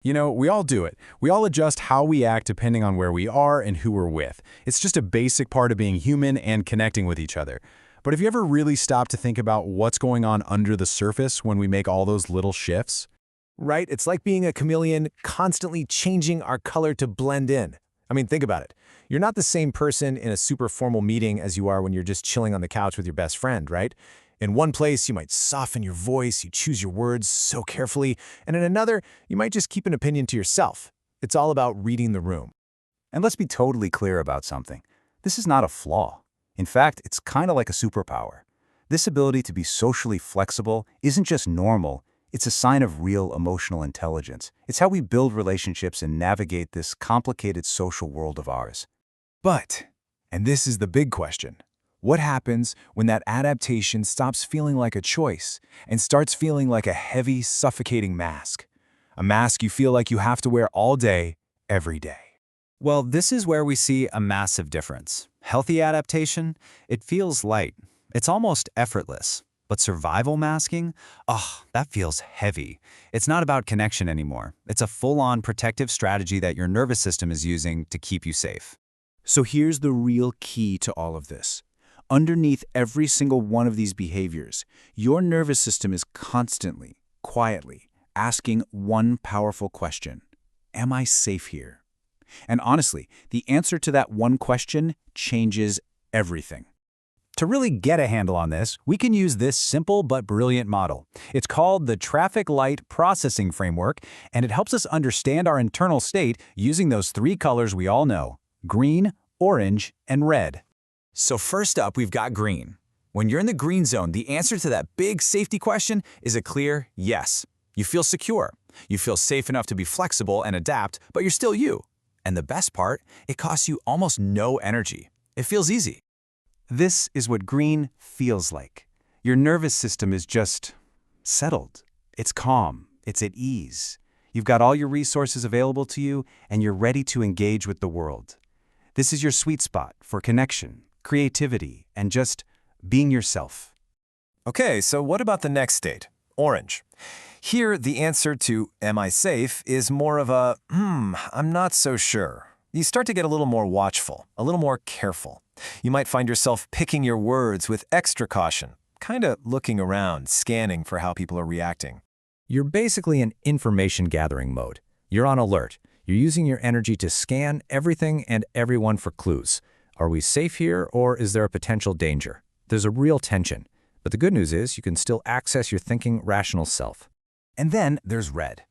You know, we all do it. We all adjust how we act depending on where we are and who we're with. It's just a basic part of being human and connecting with each other. But have you ever really stopped to think about what's going on under the surface when we make all those little shifts? Right? It's like being a chameleon, constantly changing our color to blend in. I mean, think about it. You're not the same person in a super formal meeting as you are when you're just chilling on the couch with your best friend, right? In one place, you might soften your voice, you choose your words so carefully, and in another, you might just keep an opinion to yourself. It's all about reading the room. And let's be totally clear about something. This is not a flaw. In fact, it's kind of like a superpower. This ability to be socially flexible isn't just normal, it's a sign of real emotional intelligence. It's how we build relationships and navigate this complicated social world of ours. But, and this is the big question, what happens when that adaptation stops feeling like a choice and starts feeling like a heavy, suffocating mask? A mask you feel like you have to wear all day, every day. Well, this is where we see a massive difference. Healthy adaptation, it feels light. It's almost effortless. But survival masking? Oh, that feels heavy. It's not about connection anymore. It's a full-on protective strategy that your nervous system is using to keep you safe. So here's the real key to all of this. Underneath every single one of these behaviors, your nervous system is constantly, quietly, asking one powerful question. Am I safe here? And honestly, the answer to that one question changes everything. To really get a handle on this, we can use this simple but brilliant model. It's called the Traffic Light Processing Framework, and it helps us understand our internal state using those three colors we all know: green, orange, and red. So first up, we've got green. When you're in the green zone, the answer to that big safety question is a clear yes. You feel secure. You feel safe enough to be flexible and adapt, but you're still you. And the best part, it costs you almost no energy. It feels easy. This is what green feels like. Your nervous system is just settled. It's calm. It's at ease. You've got all your resources available to you, and you're ready to engage with the world. This is your sweet spot for connection, creativity, and just being yourself. Okay, so what about the next state, orange? Here, the answer to "am I safe" is more of a I'm not so sure. You start to get a little more watchful, a little more careful. You might find yourself picking your words with extra caution, kind of looking around, scanning for how people are reacting. You're basically in information gathering mode. You're on alert. You're using your energy to scan everything and everyone for clues. Are we safe here, or is there a potential danger? There's a real tension. But the good news is you can still access your thinking, rational self. And then there's red.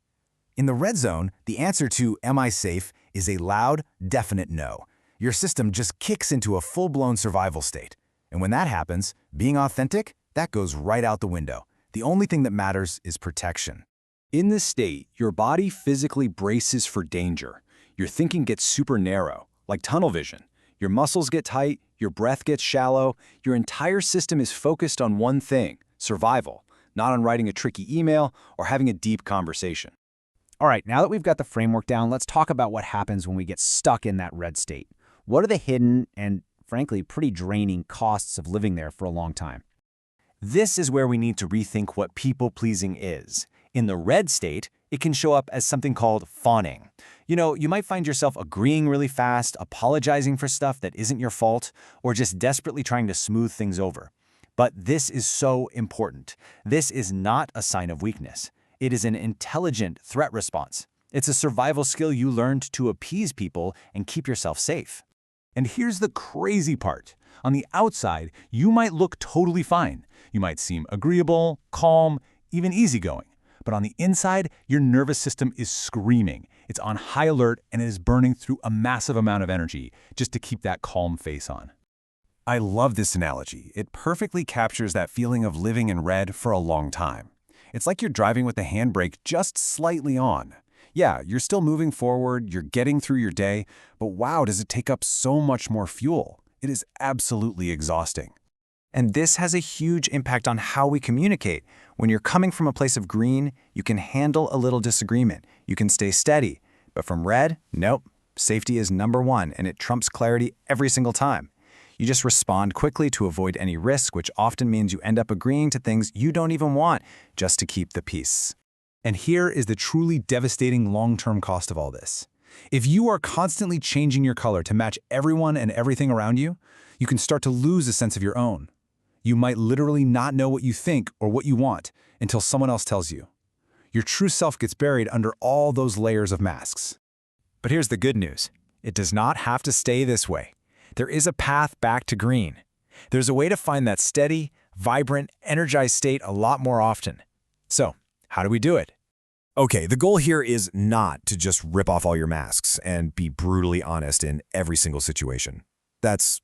In the red zone, the answer to "am I safe" is a loud, definite no. Your system just kicks into a full-blown survival state. And when that happens, being authentic, that goes right out the window. The only thing that matters is protection. In this state, your body physically braces for danger. Your thinking gets super narrow, like tunnel vision. Your muscles get tight, your breath gets shallow. Your entire system is focused on one thing: survival, not on writing a tricky email or having a deep conversation. All right, now that we've got the framework down, let's talk about what happens when we get stuck in that red state. What are the hidden and, frankly, pretty draining costs of living there for a long time? This is where we need to rethink what people-pleasing is. In the red state, it can show up as something called fawning. You know, you might find yourself agreeing really fast, apologizing for stuff that isn't your fault, or just desperately trying to smooth things over. But this is so important. This is not a sign of weakness. It is an intelligent threat response. It's a survival skill you learned to appease people and keep yourself safe. And here's the crazy part. On the outside, you might look totally fine. You might seem agreeable, calm, even easygoing. But on the inside, your nervous system is screaming. It's on high alert and it is burning through a massive amount of energy just to keep that calm face on. I love this analogy. It perfectly captures that feeling of living in red for a long time. It's like you're driving with the handbrake just slightly on. Yeah, you're still moving forward, you're getting through your day, but wow, does it take up so much more fuel. It is absolutely exhausting. And this has a huge impact on how we communicate. When you're coming from a place of green, you can handle a little disagreement. You can stay steady. But from red, nope. Safety is number one, and it trumps clarity every single time. You just respond quickly to avoid any risk, which often means you end up agreeing to things you don't even want just to keep the peace. And here is the truly devastating long-term cost of all this. If you are constantly changing your color to match everyone and everything around you, you can start to lose a sense of your own. You might literally not know what you think or what you want until someone else tells you. Your true self gets buried under all those layers of masks. But here's the good news. It does not have to stay this way. There is a path back to green. There's a way to find that steady, vibrant, energized state a lot more often. So, how do we do it? Okay, the goal here is not to just rip off all your masks and be brutally honest in every single situation. That's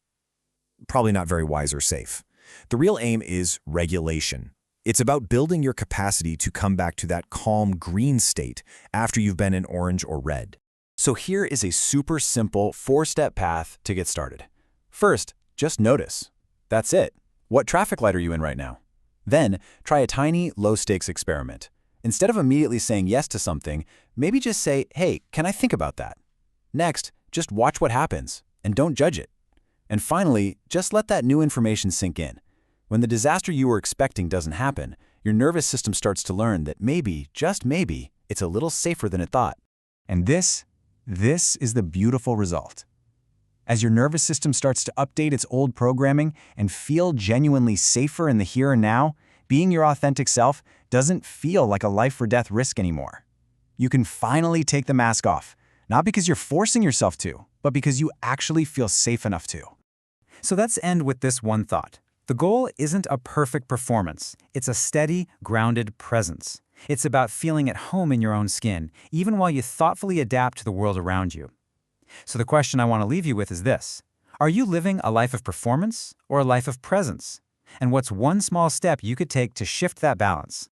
probably not very wise or safe. The real aim is regulation. It's about building your capacity to come back to that calm green state after you've been in orange or red. So here is a super simple 4-step path to get started. First, just notice. That's it. What traffic light are you in right now? Then, try a tiny, low-stakes experiment. Instead of immediately saying yes to something, maybe just say, hey, can I think about that? Next, just watch what happens, and don't judge it. And finally, just let that new information sink in. When the disaster you were expecting doesn't happen, your nervous system starts to learn that maybe, just maybe, it's a little safer than it thought. And this is the beautiful result. As your nervous system starts to update its old programming and feel genuinely safer in the here and now, being your authentic self doesn't feel like a life-or-death risk anymore. You can finally take the mask off, not because you're forcing yourself to, but because you actually feel safe enough to. So let's end with this one thought. The goal isn't a perfect performance. It's a steady, grounded presence. It's about feeling at home in your own skin, even while you thoughtfully adapt to the world around you. So the question I want to leave you with is this. Are you living a life of performance or a life of presence? And what's one small step you could take to shift that balance?